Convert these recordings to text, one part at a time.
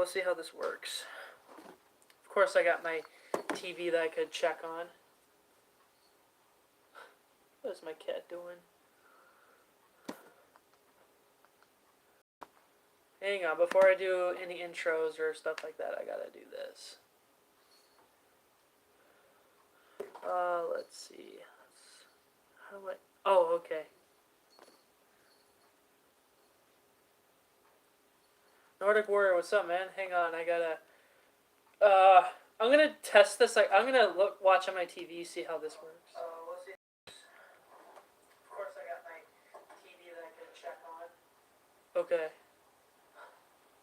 we'll see how this works. Of course, I got my TV that I could check on. What's my cat doing? Hang on, before I do any intros or stuff like that, I gotta do this. Let's see. How do I... Oh, okay. Nordic Warrior, what's up, man? Hang on, I gotta... I'm gonna test this. I'm gonna watch on my TV, see how this works. Let's see. Of course, I got my TV that I can check on. Okay.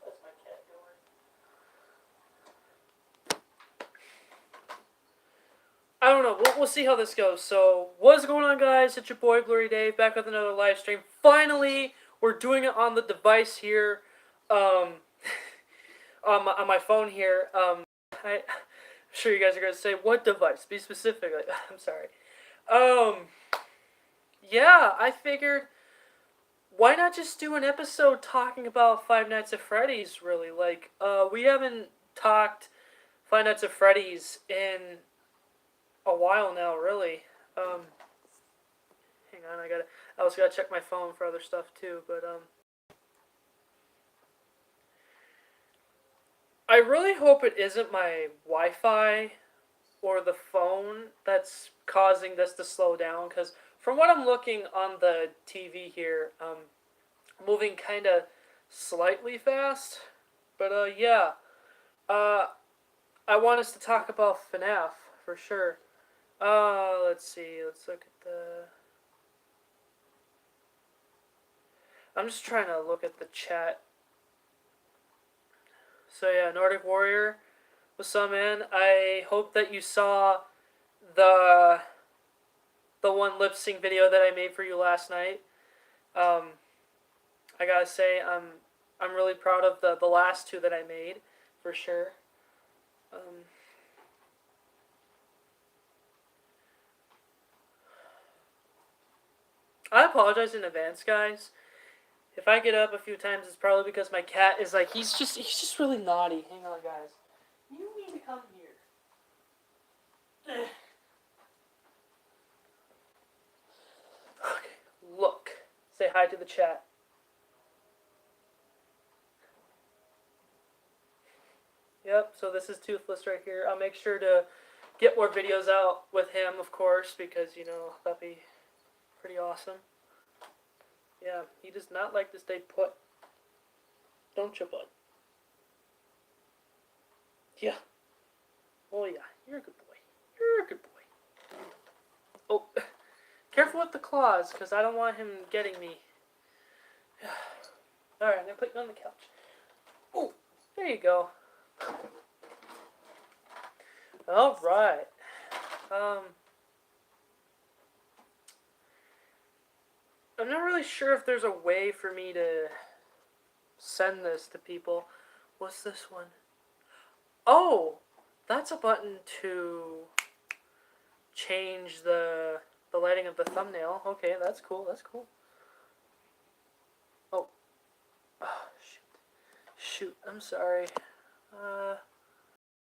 What's my cat doing? I don't know. We'll see how this goes. So, what's going on, guys? It's your boy, Blu-rayDave, back with another live stream. Finally, we're doing it on the device here. On my phone here. I'm sure you guys are going to say, what device? Be specific. I'm sorry. Yeah, I figured, why not just do an episode talking about Five Nights at Freddy's, really? Like, we haven't talked Five Nights at Freddy's in a while now, really. Hang on, I also gotta check my phone for other stuff, too, but, I really hope it isn't my Wi-Fi or the phone that's causing this to slow down, because from what I'm looking on the TV here, moving kind of slightly fast, but yeah, I want us to talk about FNAF for sure. Let's see, let's look at the... I'm just trying to look at the chat. So yeah, Nordic Warrior, what's up, man? I hope that you saw the one lip sync video that I made for you last night. I gotta say, I'm really proud of the last two that I made, for sure. I apologize in advance, guys. If I get up a few times, it's probably because my cat is like, he's just really naughty. Hang on, guys. You need to come here. Okay, look. Say hi to the chat. Yep, so this is Toothless right here. I'll make sure to get more videos out with him, of course, because, you know, that'd be pretty awesome. Yeah, he does not like to stay put. Don't you, bud? Yeah. Oh, yeah. You're a good boy. You're a good boy. Oh, careful with the claws, because I don't want him getting me. Alright, I'm going to put you on the couch. Oh, there you go. Alright. I'm not really sure if there's a way for me to send this to people. What's this one? Oh, that's a button to change the lighting of the thumbnail. Okay, that's cool. That's cool. Oh, shoot. I'm sorry.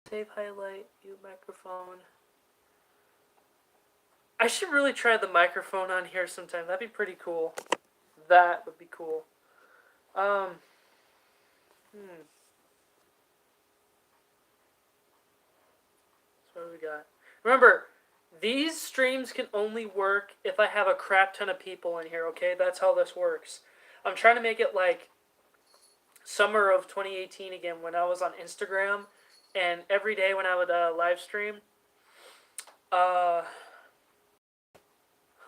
Save highlight, mute microphone. I should really try the microphone on here sometime. That'd be pretty cool. That would be cool. So what do we got? Remember, these streams can only work if I have a crap ton of people in here, okay? That's how this works. I'm trying to make it like summer of 2018 again, when I was on Instagram, and every day when I would live stream.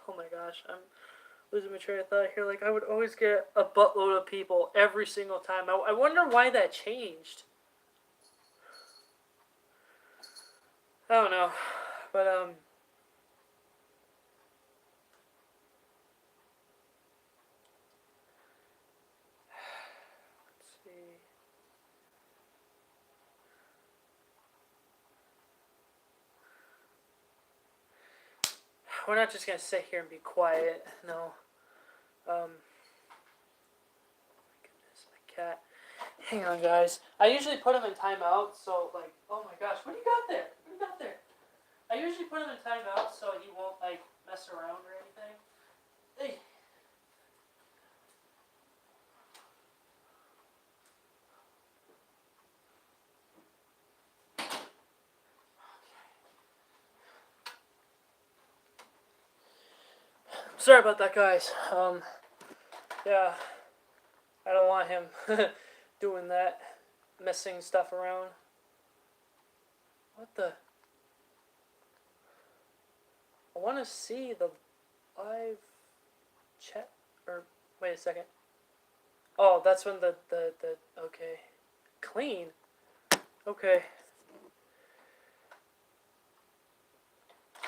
Oh my gosh, I'm losing my train of thought here. Like, I would always get a buttload of people every single time. I wonder why that changed. I don't know. But, let's see. We're not just going to sit here and be quiet. No. My goodness, my cat. Hang on, guys. I usually put him in timeout, so like, oh my gosh, what do you got there? What do you got there? I usually put him in timeout so he won't like mess around or anything. Hey. Sorry about that, guys. Yeah, I don't want him doing that, messing stuff around. What the? I want to see the live chat. Or wait a second. Oh, that's when the okay, clean. Okay.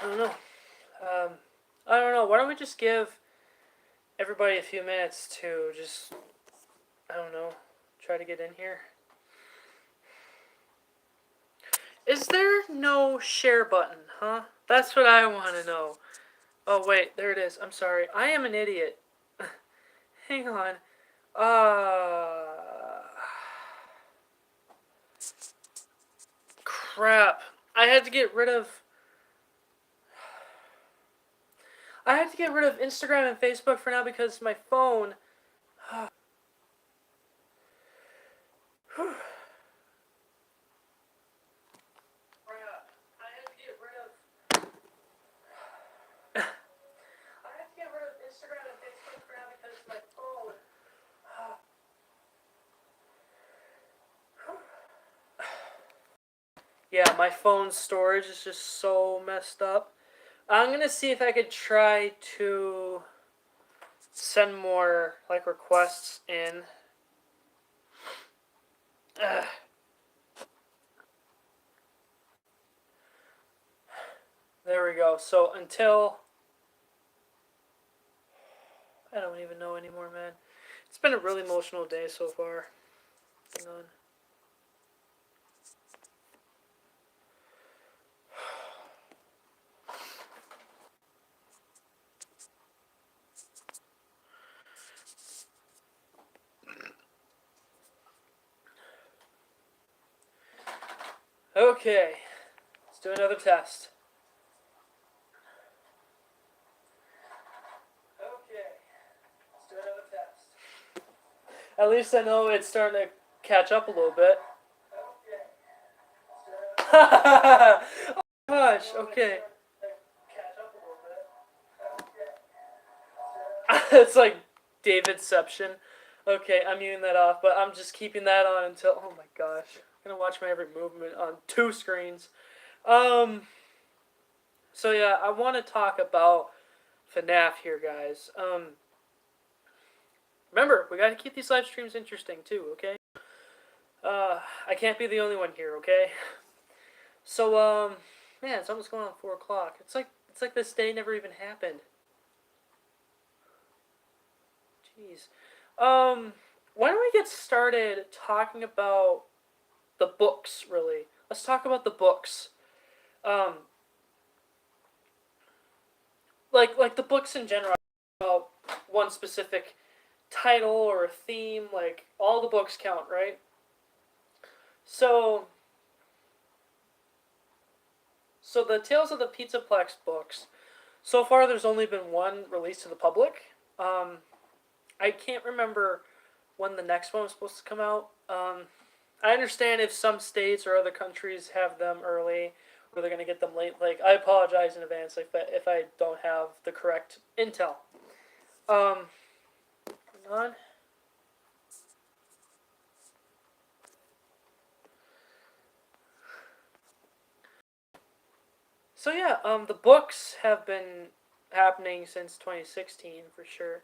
I don't know. I don't know. Why don't we just give everybody a few minutes to just, I don't know, try to get in here. Is there no share button, huh? That's what I want to know. Oh, wait, there it is. I'm sorry. I am an idiot. Hang on. Crap. I had to get rid of Instagram and Facebook for now because my phone. Yeah, my phone's storage is just so messed up. I'm gonna see if I could try to send more like requests in. There we go. So until I don't even know anymore, man. It's been a really emotional day so far. Hang on. Okay, let's do another test. Okay, let's do another test. At least I know it's starting to catch up a little bit. Okay. Oh gosh, okay. It's like Davidception. Okay, I'm muting that off, but I'm just keeping that on until. Oh my gosh, I'm gonna watch my every movement on 2 screens. So yeah, I want to talk about FNAF here, guys. Remember, we got to keep these live streams interesting too. Okay. I can't be the only one here. Okay. So man, it's almost going on 4 o'clock. It's like this day never even happened. Jeez. Why don't we get started talking about the books, really? Let's talk about the books. Like the books in general, about one specific title or a theme, like all the books count, right? So the Tales of the Pizzaplex books, so far there's only been one released to the public. I can't remember when the next one was supposed to come out. I understand if some states or other countries have them early, or they're going to get them late. Like, I apologize in advance if I don't have the correct intel. Hang on. So yeah, the books have been happening since 2016 for sure.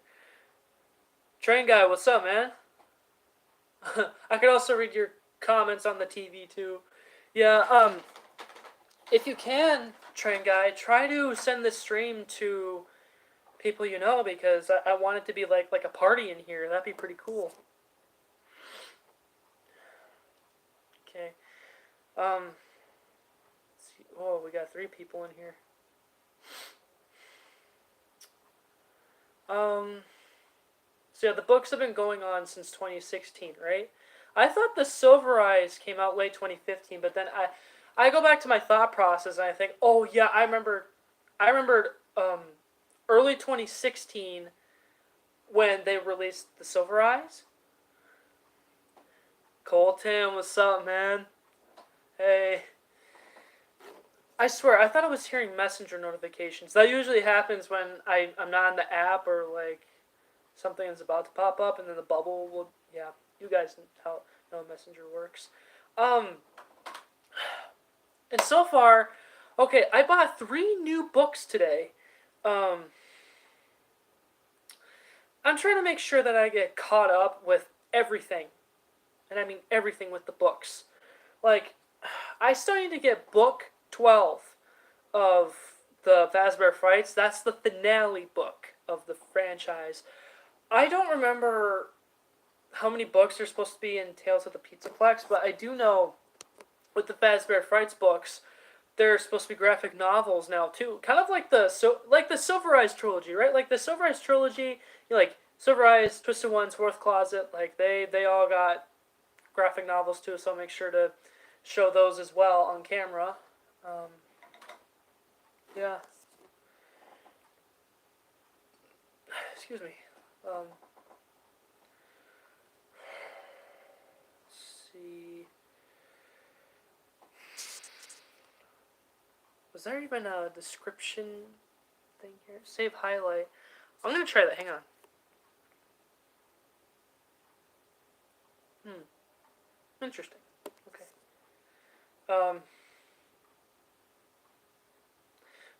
Train guy, what's up, man? I could also read your comments on the TV too. Yeah, if you can, Train guy, try to send this stream to people you know because I want it to be like a party in here. That'd be pretty cool. Okay. Let's see. Oh, we got 3 people in here. So yeah, the books have been going on since 2016, right? I thought the Silver Eyes came out late 2015, but then I go back to my thought process and I think, oh yeah, I remembered early 2016 when they released the Silver Eyes. Colton, what's up, man? Hey. I swear, I thought I was hearing messenger notifications. That usually happens when I'm not on the app or like something is about to pop up and then the bubble will. Yeah, you guys know how messenger works. And so far, okay, I bought 3 new books today. Um, I'm trying to make sure that I get caught up with everything. And I mean everything with the books. Like, I still need to get book 12 of the Fazbear Frights. That's the finale book of the franchise. I don't remember how many books are supposed to be in Tales of the Pizzaplex, but I do know with the Fazbear Frights books, they're supposed to be graphic novels now too. Kind of like the Silver Eyes trilogy, right? Like the Silver Eyes trilogy, like Silver Eyes, Twisted Ones, Fourth Closet, like they all got graphic novels too. So I'll make sure to show those as well on camera. Yeah. Excuse me. Let's see. Was there even a description thing here? Save highlight. I'm gonna try that. Hang on. Interesting. Okay.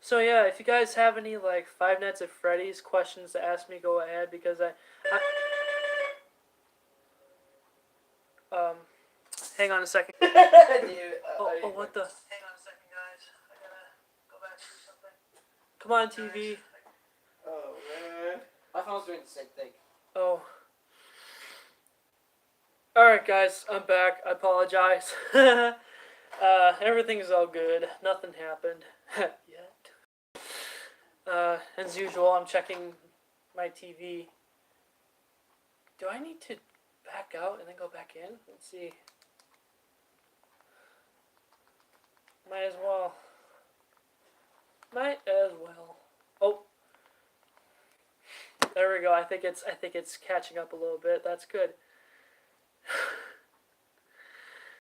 So yeah, if you guys have any like Five Nights at Freddy's questions to ask me, go ahead because hang on a second. Dude, What the? Hang on a second, guys. I gotta go back through something. Come on, TV. Oh man, my phone's doing the same thing. Oh. Alright guys, I'm back. I apologize. Everything's all good. Nothing happened yet. As usual, I'm checking my TV. Do I need to back out and then go back in? Let's see. Might as well. Oh. There we go. I think it's catching up a little bit. That's good.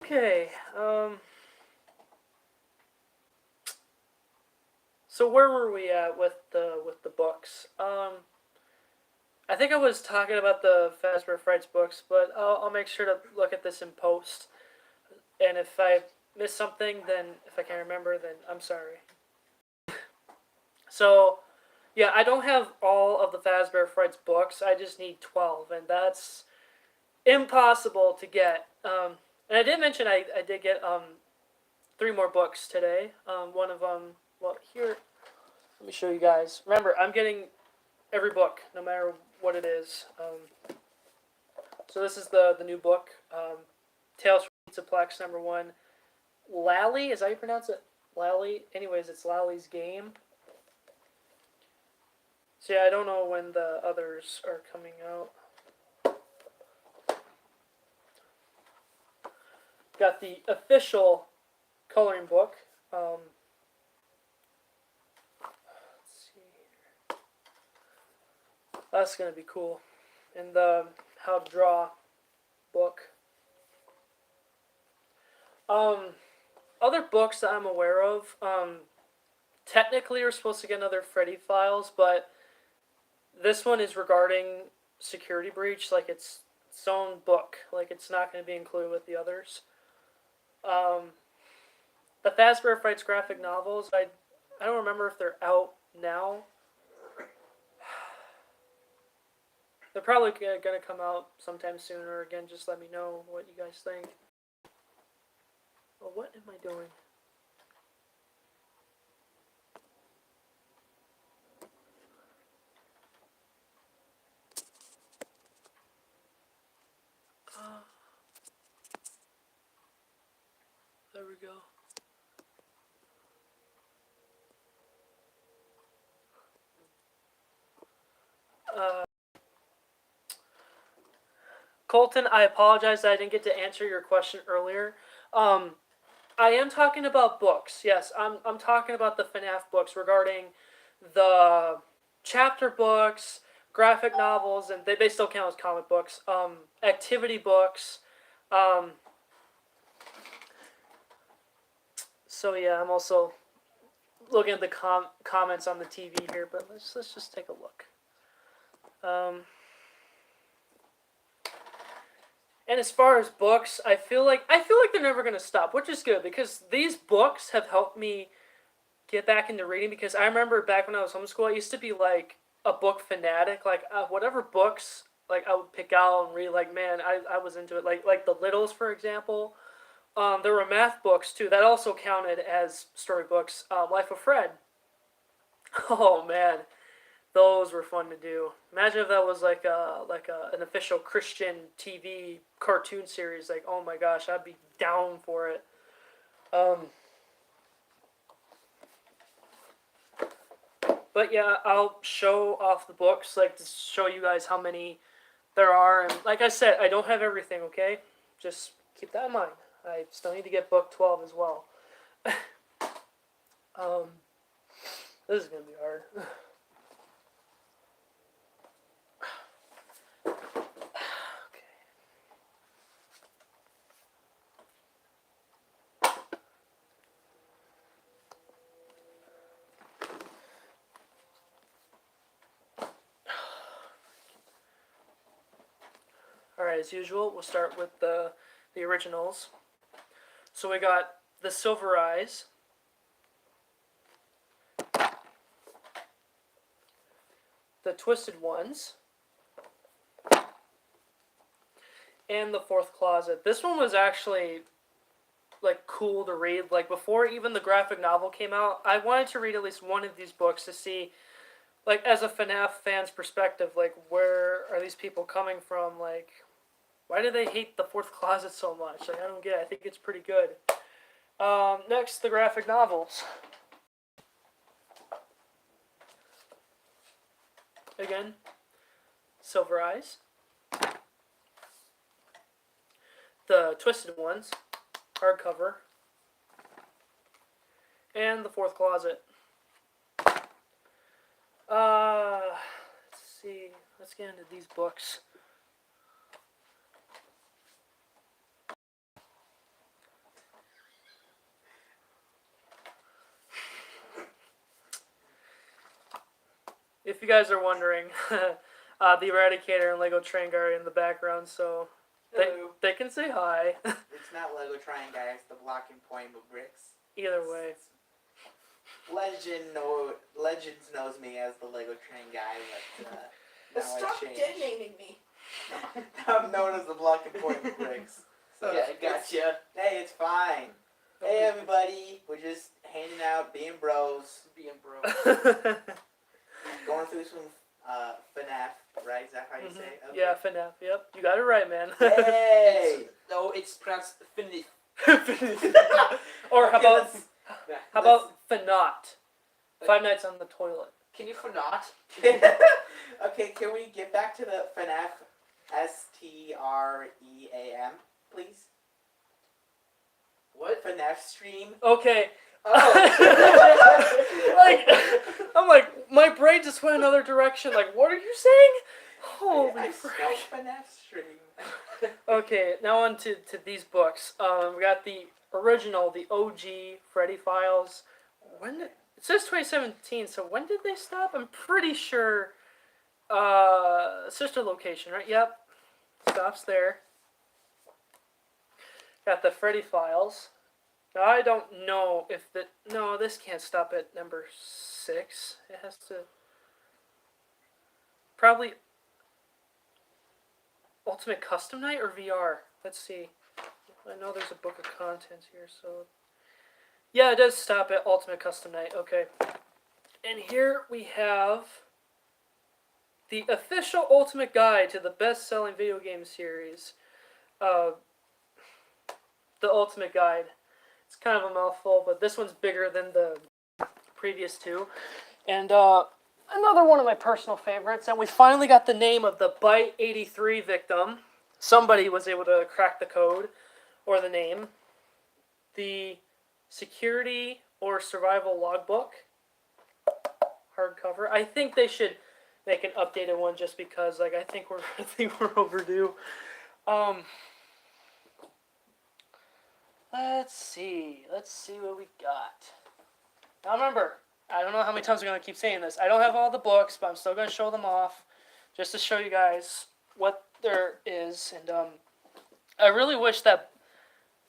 Okay, so where were we at with the books? I think I was talking about the Fazbear Frights books, but I'll make sure to look at this in post. And if I miss something, then if I can't remember, then I'm sorry. So, yeah, I don't have all of the Fazbear Frights books. I just need 12, and that's impossible to get. And I did mention I did get 3 more books today. One of them, well, here, let me show you guys. Remember, I'm getting every book, no matter what it is. So this is the new book, Tales from Pizzaplex #1. Lally, is that how you pronounce it? Lally? Anyways, it's Lally's Game. So yeah, I don't know when the others are coming out. Got the official coloring book. Let's see here. That's gonna be cool. And the How to Draw book. Other books that I'm aware of. Technically, we're supposed to get another Freddy Files, but this one is regarding security breach. Like it's its own book. Like it's not going to be included with the others. The Fazbear Frights graphic novels, I don't remember if they're out now. They're probably going to come out sometime sooner. Again, just let me know what you guys think. Well, what am I doing? There we go. Colton, I apologize that I didn't get to answer your question earlier. I am talking about books. Yes, I'm talking about the FNAF books regarding the chapter books, graphic novels, and they still count as comic books. Activity books. Um, so yeah, I'm also looking at the comments on the TV here, but let's just take a look. And as far as books, I feel like they're never gonna stop, which is good because these books have helped me get back into reading. Because I remember back when I was homeschooled, I used to be like a book fanatic. Like whatever books like I would pick out and read. Like man, I was into it. Like the Littles, for example. There were math books too that also counted as storybooks. Life of Fred. Oh man, those were fun to do. Imagine if that was like an official Christian TV cartoon series. Like, oh my gosh, I'd be down for it. But yeah, I'll show off the books, like to show you guys how many there are. And like I said, I don't have everything. Okay, just keep that in mind. I still need to get book 12 as well. This is gonna be hard. Alright, as usual, we'll start with the originals. So we got the Silver Eyes, the Twisted Ones, and the Fourth Closet. This one was actually like cool to read. Like before even the graphic novel came out, I wanted to read at least one of these books to see, like as a FNAF fan's perspective, like where are these people coming from? Like why do they hate the Fourth Closet so much? Like I don't get it. I think it's pretty good. Next, the graphic novels. Again, Silver Eyes. The Twisted Ones, hardcover. And the Fourth Closet. Let's see. Let's get into these books. If you guys are wondering, the Eradicator and Lego Train Guy are in the background, so they can say hi. It's not Lego Train Guy, it's the blocking point with bricks. Either way. Legends knows me as the Lego Train Guy, but Stop dead naming me. I'm known as the blocking point with bricks. So Yeah, I gotcha. Hey, it's fine. Hey everybody, we're just hanging out, being bros. Going through some FNAF, right? Is that how you say it? Okay. Yeah, FNAF, yep. You got it right, man. Hey! No, it's pronounced FNAF. Or how Okay, about FNAUght? Five Nights on the Toilet. Can you FNAUght? Okay, can we get back to the FNAF STREAM, please? What? FNAF stream? Okay. Oh. I'm like, my brain just went another direction. Like, what are you saying? Holy I frick. spelled FNAF stream. Okay, now on to these books. We got the original, the OG Freddy Files. It says 2017, so when did they stop? I'm pretty sure Sister Location, right? Yep. Stops there. Got the Freddy Files. Now, I don't know if no, this can't stop at number 6. It has to probably Ultimate Custom Night or VR. Let's see. I know there's a book of contents here, so yeah, it does stop at Ultimate Custom Night. Okay, and here we have the official Ultimate Guide to the best-selling video game series. The Ultimate Guide. It's kind of a mouthful, but this one's bigger than the previous two. And another one of my personal favorites, and we finally got the name of the Byte 83 victim. somebody was able to crack the code or the name. The security or survival logbook hardcover. I think they should make an updated one just because, like, I think we're overdue. Let's see what we got. Now remember, I don't know how many times I'm gonna keep saying this. I don't have all the books, but I'm still gonna show them off, just to show you guys what there is. And I really wish that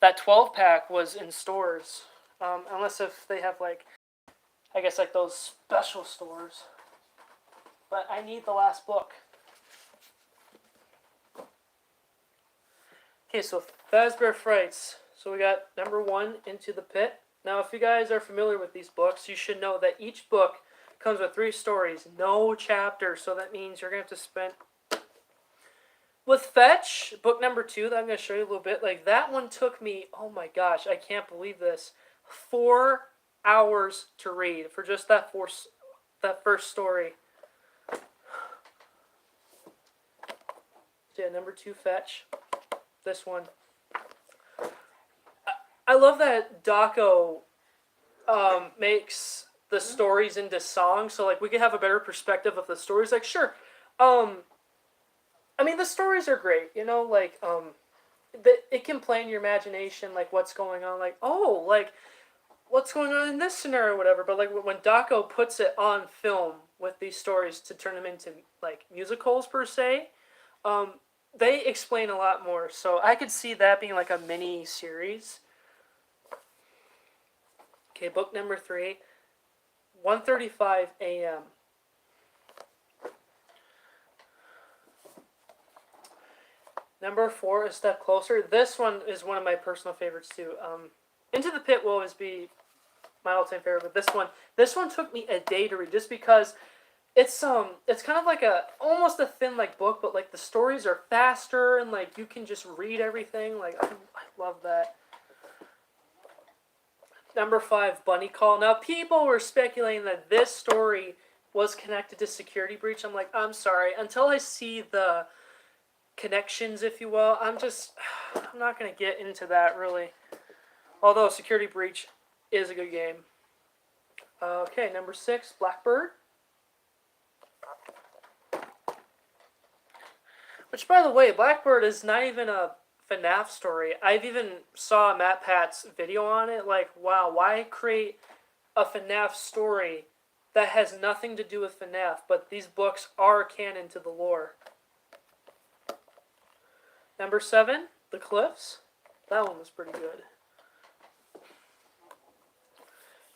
12-pack was in stores, unless if they have like, I guess like those special stores. But I need the last book. Okay, so Fazbear Frights. So we got number 1, Into the Pit. Now, if you guys are familiar with these books, you should know that each book comes with 3 stories, no chapters. So that means you're gonna have to spend. With Fetch, book number 2, that I'm gonna show you a little bit. Like that one took me, oh my gosh, I can't believe this, 4 hours to read for just that first story. Yeah, number 2, Fetch. This one. I love that Daco makes the stories into songs, so like we could have a better perspective of the stories. Like, sure, I mean the stories are great, you know, like it can play in your imagination, like what's going on, like oh, like what's going on in this scenario, or whatever. But like when Daco puts it on film with these stories to turn them into like musicals per se, they explain a lot more. So I could see that being like a mini series. Okay, book number 3, 1:35 a.m. Number 4, A Step Closer. This one is one of my personal favorites too. Into the Pit will always be my all-time favorite, but this one took me a day to read just because it's kind of like almost a thin like book, but like the stories are faster and like you can just read everything. Like I love that. Number 5, Bunny Call. Now, people were speculating that this story was connected to Security Breach. I'm like, I'm sorry. Until I see the connections, if you will, I'm not going to get into that, really. Although Security Breach is a good game. Okay, number 6, Blackbird. Which, by the way, Blackbird is not even a FNAF story. I've even saw Matt Pat's video on it. Like, wow, why create a FNAF story that has nothing to do with FNAF, but these books are canon to the lore. Number 7, The Cliffs. That one was pretty good.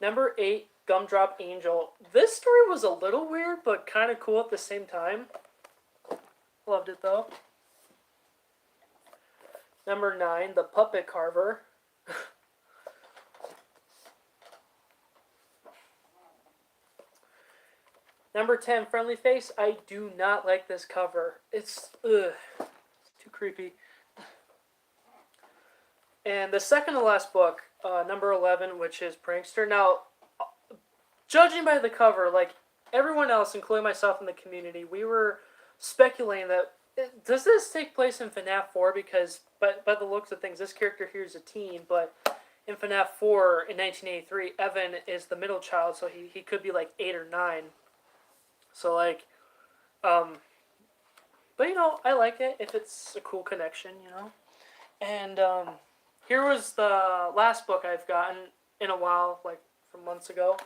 Number 8, Gumdrop Angel. This story was a little weird, but kind of cool at the same time. Loved it, though. Number 9, The Puppet Carver. Number 10, Friendly Face. I do not like this cover. It's too creepy. And the second to last book, number 11, which is Prankster. Now, judging by the cover, like everyone else, including myself in the community, we were speculating that does this take place in FNAF 4? Because by the looks of things, this character here is a teen, but in FNAF 4 in 1983, Evan is the middle child, so he could be like 8 or 9. So like, but you know, I like it if it's a cool connection, you know. And here was the last book I've gotten in a while, like from months ago,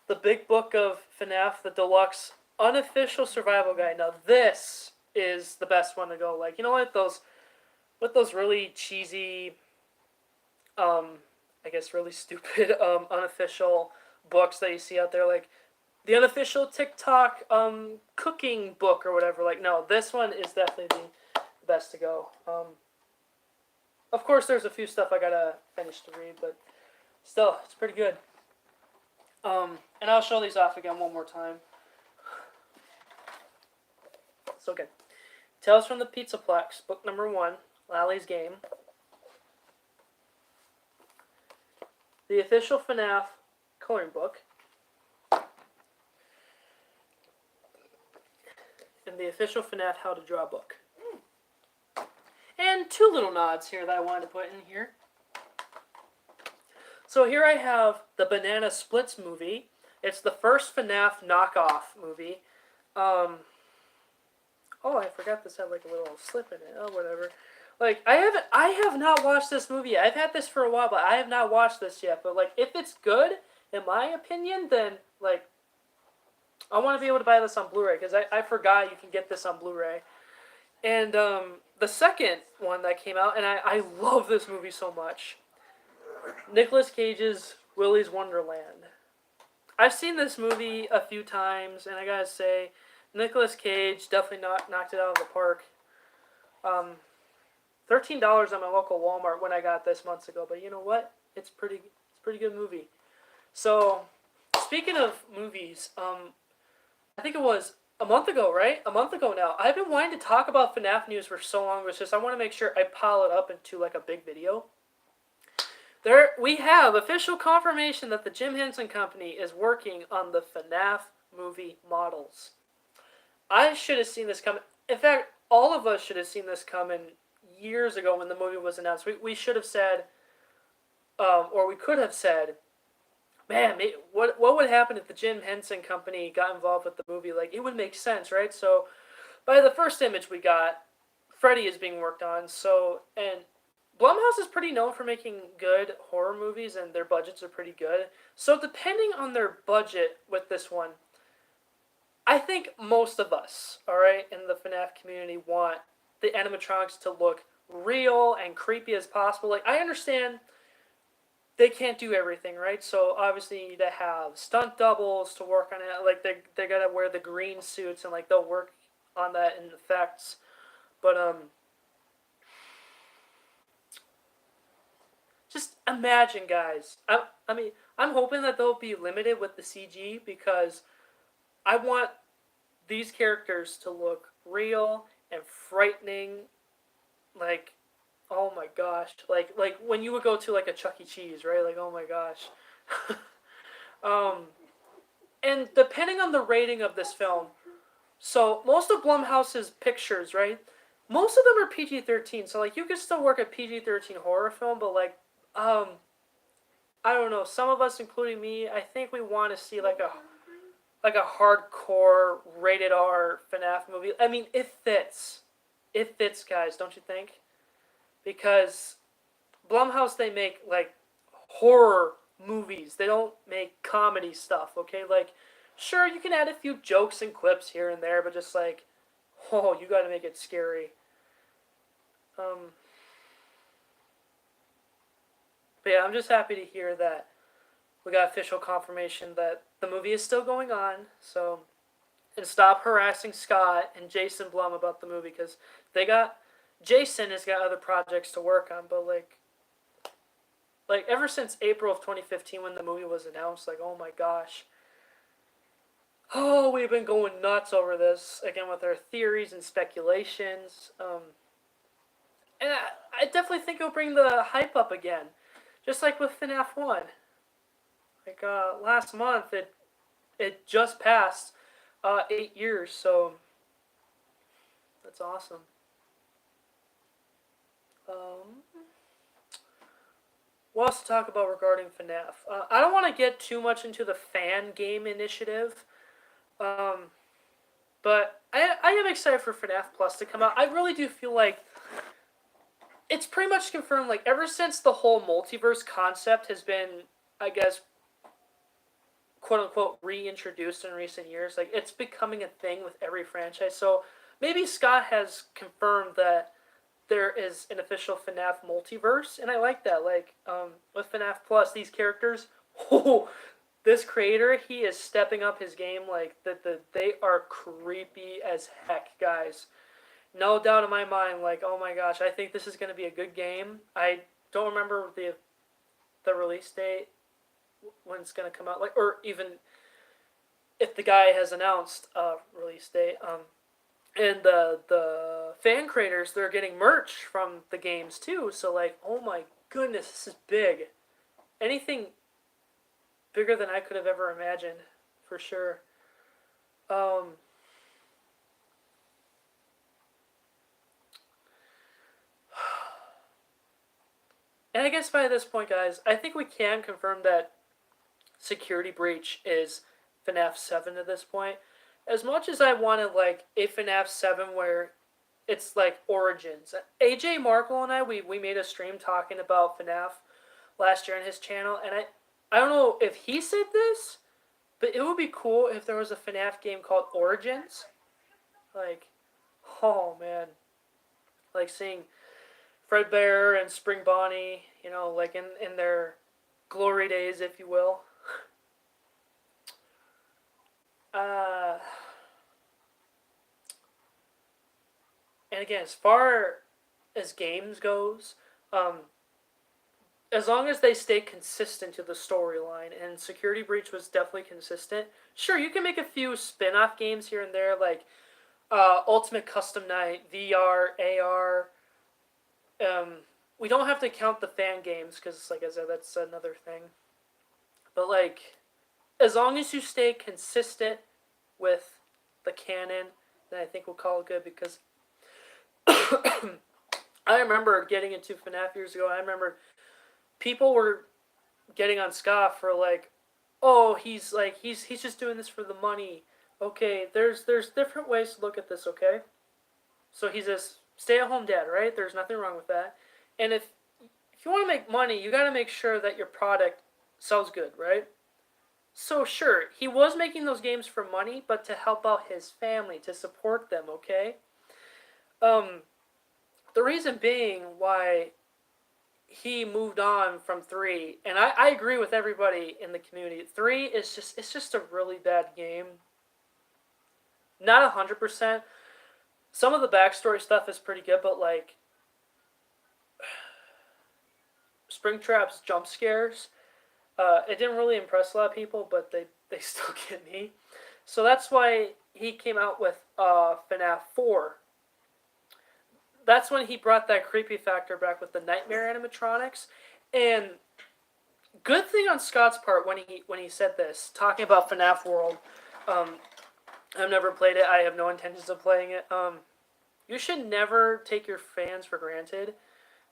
the Big Book of FNAF, the deluxe unofficial survival guide. Now this is the best one to go. Like, you know what, with those really cheesy, I guess really stupid unofficial books that you see out there, like the unofficial TikTok cooking book or whatever. Like, no, this one is definitely the best to go. Of course, there's a few stuff I gotta finish to read, but still, it's pretty good. And I'll show these off again one more time. So good. Tales from the Pizzaplex, book number 1, Lally's Game. The official FNAF coloring book. And the official FNAF How to Draw book. And been two little nods here that I wanted to put in here. So here I have the Banana Splits movie. It's the first FNAF knockoff movie. Oh, I forgot this had like a little slip in it. Oh, whatever. Like I have not watched this movie yet. I've had this for a while, but I have not watched this yet. But like, if it's good, in my opinion, then like, I want to be able to buy this on Blu-ray because I forgot you can get this on Blu-ray. And the second one that came out, and I love this movie so much. Nicolas Cage's Willy's Wonderland. I've seen this movie a few times, and I gotta say, Nicolas Cage definitely knocked it out of the park. $13 at my local Walmart when I got this months ago, but you know what? It's pretty good movie. So, speaking of movies, I think it was a month ago, right? A month ago now. I've been wanting to talk about FNAF news for so long. It's just I want to make sure I pile it up into like a big video. We have official confirmation that the Jim Henson Company is working on the FNAF movie models. I should have seen this coming. In fact, all of us should have seen this coming years ago when the movie was announced. We should have said, or we could have said, man, what would happen if the Jim Henson Company got involved with the movie? Like, it would make sense, right? So, by the first image we got, Freddy is being worked on. So, and Blumhouse is pretty known for making good horror movies, and their budgets are pretty good. So, depending on their budget with this one, I think most of us, alright, in the FNAF community want the animatronics to look real and creepy as possible. Like, I understand they can't do everything, right? So, obviously, you need to have stunt doubles to work on it. Like, they gotta wear the green suits, and, like, they'll work on that in effects. But, just imagine, guys. I mean, I'm hoping that they'll be limited with the CG because I want these characters to look real and frightening. Like, oh my gosh. Like when you would go to like a Chuck E. Cheese, right? Like, oh my gosh. And depending on the rating of this film, so most of Blumhouse's pictures, right? Most of them are PG-13. So like you could still work a PG-13 horror film, but like I don't know. Some of us, including me, I think we want to see like a hardcore rated R FNAF movie. I mean, it fits. It fits, guys, don't you think? Because Blumhouse, they make like horror movies. They don't make comedy stuff, okay? Like, sure, you can add a few jokes and clips here and there, but just like, oh, you gotta make it scary. But yeah, I'm just happy to hear that we got official confirmation that the movie is still going on. So, and stop harassing Scott and Jason Blum about the movie because Jason has got other projects to work on. But like ever since April of 2015 when the movie was announced, like, oh my gosh. Oh, we've been going nuts over this again with our theories and speculations. And I definitely think it'll bring the hype up again. Just like with FNAF 1. Like, last month, it just passed 8 years, so that's awesome. What else to talk about regarding FNAF? I don't want to get too much into the fan game initiative, but I am excited for FNAF Plus to come out. I really do feel like it's pretty much confirmed, like, ever since the whole multiverse concept has been, I guess, quote-unquote, reintroduced in recent years, like, it's becoming a thing with every franchise. So maybe Scott has confirmed that there is an official FNAF multiverse, and I like that. Like, with FNAF Plus, these characters, this creator, he is stepping up his game. Like, they are creepy as heck, guys. No doubt in my mind, like, oh my gosh, I think this is going to be a good game. I don't remember the release date, when it's going to come out, like, or even if the guy has announced a release date. And the fan creators, they're getting merch from the games too, so like, oh my goodness, this is big. Anything bigger than I could have ever imagined, for sure. And I guess by this point, guys, I think we can confirm that Security Breach is FNAF 7 at this point. As much as I wanted like a FNAF 7 where it's like Origins. AJ Markle and we made a stream talking about FNAF last year on his channel, and I don't know if he said this, but it would be cool if there was a FNAF game called Origins. Like, oh man. Like seeing Fredbear and Spring Bonnie, like in their glory days, if you will. And again, as far as games goes, as long as they stay consistent to the storyline, and Security Breach was definitely consistent. Sure, you can make a few spin-off games here and there, like Ultimate Custom Night, VR, AR. We don't have to count the fan games, because, like I said, that's another thing. But, like, as long as you stay consistent with the canon, then I think we'll call it good, because I remember getting into FNAF years ago. I remember people were getting on Scott for like, oh, he's just doing this for the money. Okay, there's different ways to look at this. Okay, so he's a stay-at-home dad, right? There's nothing wrong with that. And if you want to make money, you got to make sure that your product sells good, right? So sure, he was making those games for money, but to help out his family, to support them. Okay. The reason being why he moved on from 3, and I agree with everybody in the community. 3 is just a really bad game. Not 100%. Some of the backstory stuff is pretty good, but like Springtrap's jump scares, it didn't really impress a lot of people, but they still get me. So that's why he came out with FNAF 4. That's when he brought that creepy factor back with the nightmare animatronics. And good thing on Scott's part when he said this, talking about FNAF World. I've never played it. I have no intentions of playing it. You should never take your fans for granted,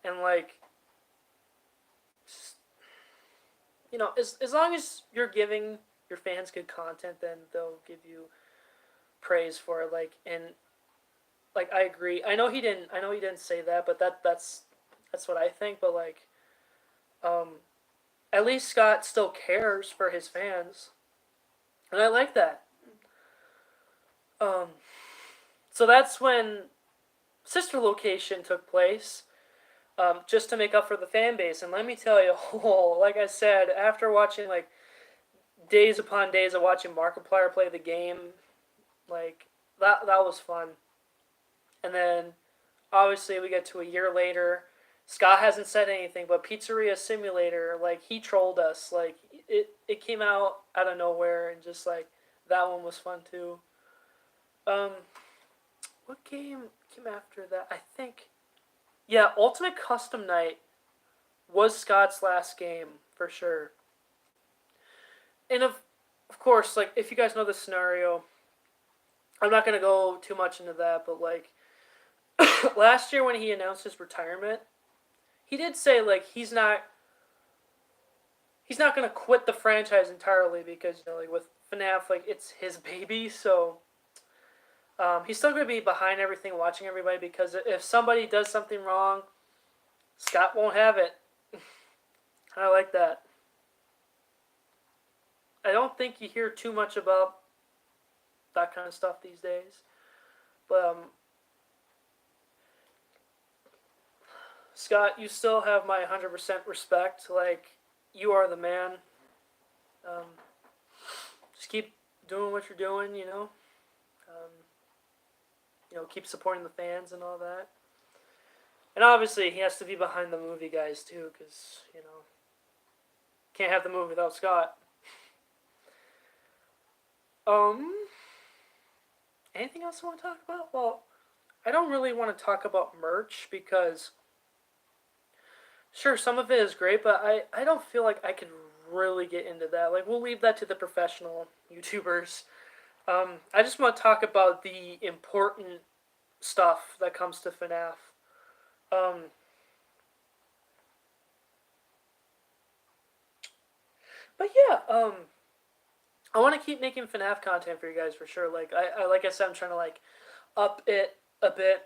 and like, as long as you're giving your fans good content, then they'll give you praise for it. Like, and like, I agree. I know he didn't say that, but that's what I think. But like, at least Scott still cares for his fans, and I like that. So that's when Sister Location took place, just to make up for the fan base. And let me tell you, like I said, after watching like days upon days of watching Markiplier play the game, like that was fun. And then, obviously, we get to a year later. Scott hasn't said anything, but Pizzeria Simulator, like, he trolled us. Like, it came out of nowhere, and just, like, that one was fun, too. What game came after that? I think, yeah, Ultimate Custom Night was Scott's last game, for sure. And, of course, like, if you guys know the scenario, I'm not going to go too much into that, but, like, last year when he announced his retirement, he did say like he's not going to quit the franchise entirely, because like with FNAF, like it's his baby, so he's still going to be behind everything, watching everybody, because if somebody does something wrong, Scott won't have it. I like that. I don't think you hear too much about that kind of stuff these days, but Scott, you still have my 100% respect. Like, you are the man. Just keep doing what you're doing, keep supporting the fans and all that. And obviously, he has to be behind the movie guys, too, because, can't have the movie without Scott. Anything else I want to talk about? Well, I don't really want to talk about merch, because sure, some of it is great, but I don't feel like I could really get into that. Like, we'll leave that to the professional YouTubers. I just want to talk about the important stuff that comes to FNAF. But yeah, I want to keep making FNAF content for you guys for sure. Like like I said, I'm trying to like up it a bit,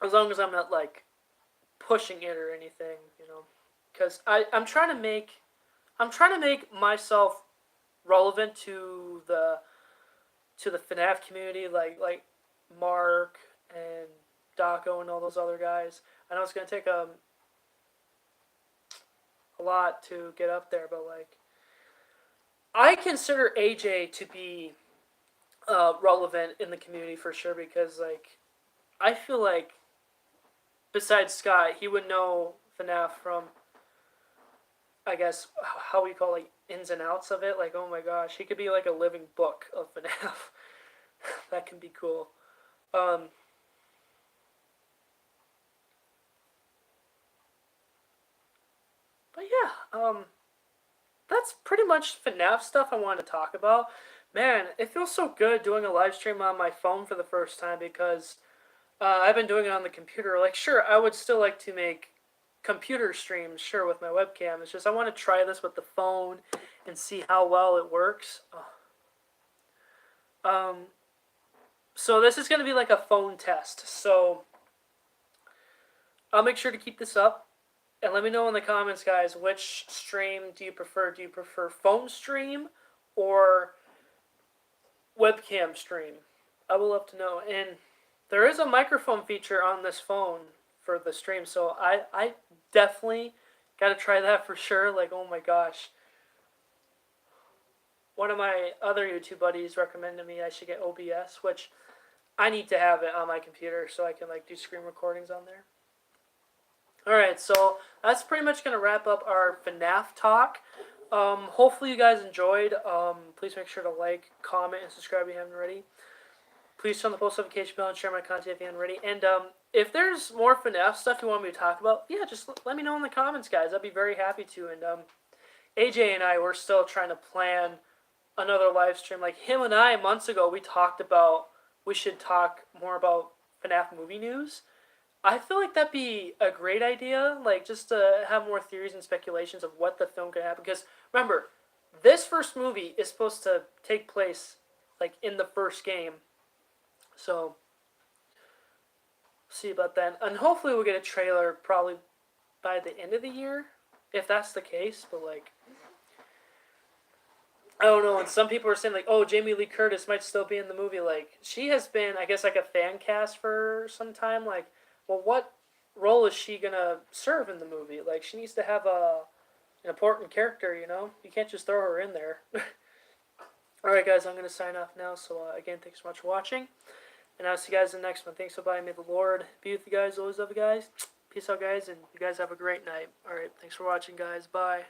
as long as I'm not like pushing it or anything, you know. Because I'm trying to make myself relevant to the FNAF community, like Mark and Daco and all those other guys. I know it's gonna take a lot to get up there, but like I consider AJ to be relevant in the community for sure because like I feel like besides Scott, he would know FNAF from I guess how we call like ins and outs of it. Like oh my gosh, he could be like a living book of FNAF. That can be cool. Um, but yeah, that's pretty much FNAF stuff I wanted to talk about. Man, it feels so good doing a live stream on my phone for the first time because I've been doing it on the computer. Like, sure, I would still like to make computer streams, sure, with my webcam. It's just I want to try this with the phone and see how well it works. So this is going to be like a phone test. So I'll make sure to keep this up. And let me know in the comments, guys, which stream do you prefer? Do you prefer phone stream or webcam stream? I would love to know. And there is a microphone feature on this phone for the stream, so I definitely got to try that for sure. Like, oh my gosh. One of my other YouTube buddies recommended me I should get OBS, which I need to have it on my computer so I can like do screen recordings on there. Alright, so that's pretty much going to wrap up our FNAF talk. Hopefully you guys enjoyed. Please make sure to like, comment, and subscribe if you haven't already. Please turn on the post notification bell and share my content if you haven't already. And if there's more FNAF stuff you want me to talk about, yeah, just let me know in the comments, guys. I'd be very happy to. And AJ and I, we're still trying to plan another live stream. Like him and I, months ago, we talked about we should talk more about FNAF movie news. I feel like that'd be a great idea, like just to have more theories and speculations of what the film could happen. Because remember, this first movie is supposed to take place like in the first game, so see about that. And hopefully we'll get a trailer probably by the end of the year, if that's the case. But like, I don't know. And some people are saying like, oh, Jamie Lee Curtis might still be in the movie. Like she has been, I guess, like a fan cast for some time. Like. Well, what role is she gonna serve in the movie? Like, she needs to have an important character, you know? You can't just throw her in there. Alright, guys, I'm gonna sign off now. So, again, thanks so much for watching. And I'll see you guys in the next one. Thanks for bye. May the Lord be with you guys. Always love you guys. Peace out, guys, and you guys have a great night. Alright, thanks for watching, guys. Bye.